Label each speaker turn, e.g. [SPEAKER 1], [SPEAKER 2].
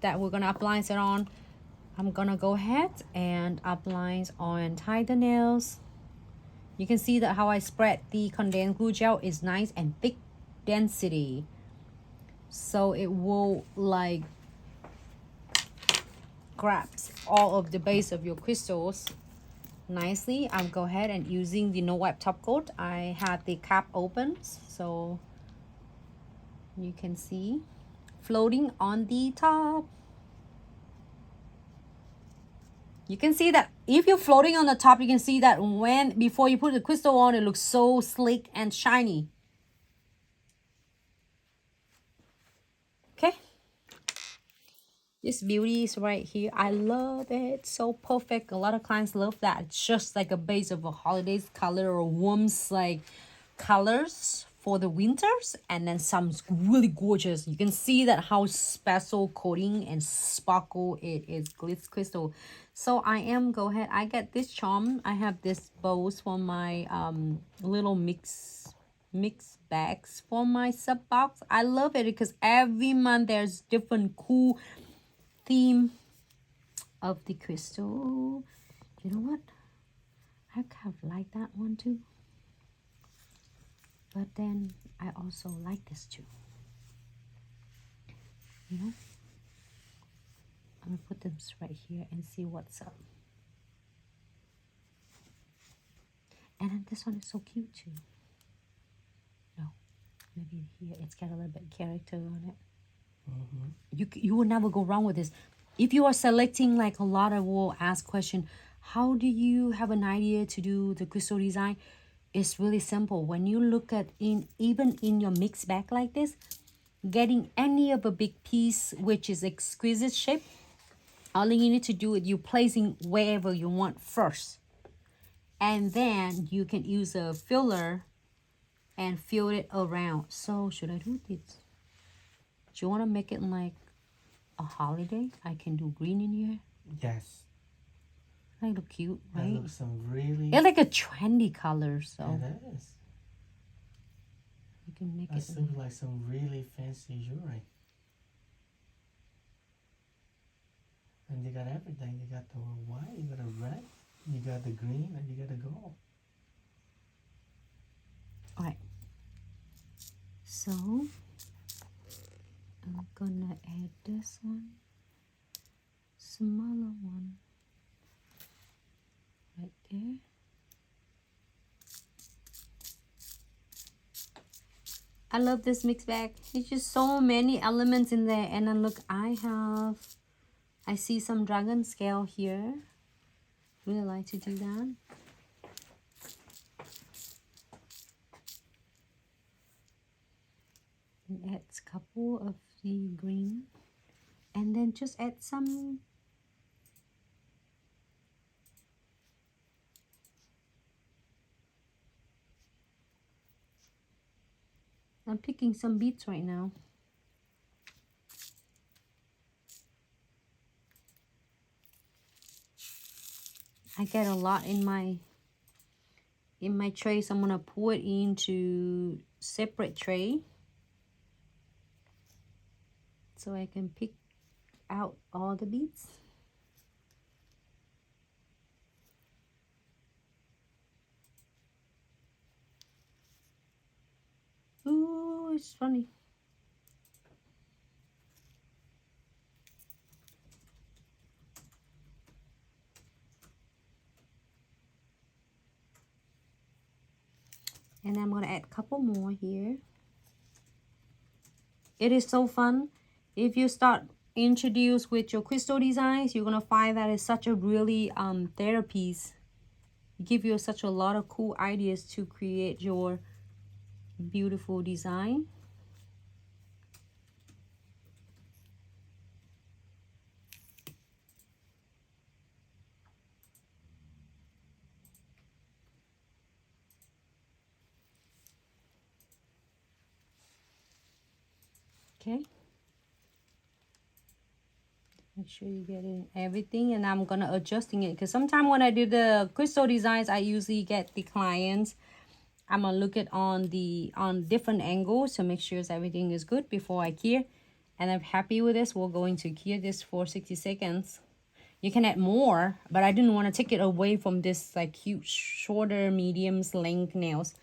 [SPEAKER 1] that we're gonna apply it on, I'm gonna go ahead and apply on tie the nails. You can see that how I spread the condensed glue gel is nice and thick density, so it will like grabs all of the base of your crystals nicely. I'll go ahead and using the no wipe top coat. I had the cap open so you can see floating on the top. You can see that if you're floating on the top, you can see that before you put the crystal on, it looks so sleek and shiny. Okay, this beauty is right here. I love it, so perfect. A lot of clients love that. It's just like a base of a holidays color or warms like colors for the winters, and then some really gorgeous. You can see that how special coating and sparkle it is, glitz crystal. So I am go ahead, I get this charm. I have this bows for my little mix bags for my sub box. I love it because every month there's different cool theme of the crystal. You know what, I kind of like that one too, but then I also like this too. You know, I'm gonna put them right here and see what's up. And then this one is so cute too. No, maybe here it's got a little bit of character on it. You will never go wrong with this. If you are selecting, like a lot of will ask question, how do you have an idea to do the crystal design? It's really simple. When you look at even in your mixed bag like this, getting any of a big piece which is exquisite shape, all you need to do is you placing wherever you want first, and then you can use a filler and fill it around. So should I do this? Do you want to make it like a holiday? I can do green in here.
[SPEAKER 2] Yes.
[SPEAKER 1] They look cute, right?
[SPEAKER 2] That looks some really...
[SPEAKER 1] It's like a trendy color, so...
[SPEAKER 2] It is.
[SPEAKER 1] You can make
[SPEAKER 2] it
[SPEAKER 1] look
[SPEAKER 2] like some really fancy jewelry. And you got everything. You got the white, you got the red, you got the green, and you got the gold.
[SPEAKER 1] Alright. So, I'm gonna add this one. Smaller one. Right there. I love this mixed bag. It's just so many elements in there. And then look, I see some dragon scale here. Really like to do that. And add a couple of the green. And then just add some I'm picking some beads right now. I get a lot in my tray, so I'm gonna pour it into separate tray so I can pick out all the beads. Ooh, it's funny. And I'm gonna add a couple more here. It is so fun. If you start introduce with your crystal designs, you're gonna find that it's such a really therapies. Give you such a lot of cool ideas to create your beautiful design. Okay, make sure you get in everything, and I'm gonna adjusting it because sometimes when I do the crystal designs, I usually get the clients, I'm gonna look at on different angles to make sure everything is good before I care. And I'm happy with this. We're going to cure this for 60 seconds. You can add more, but I didn't want to take it away from this like cute, shorter, medium length nails.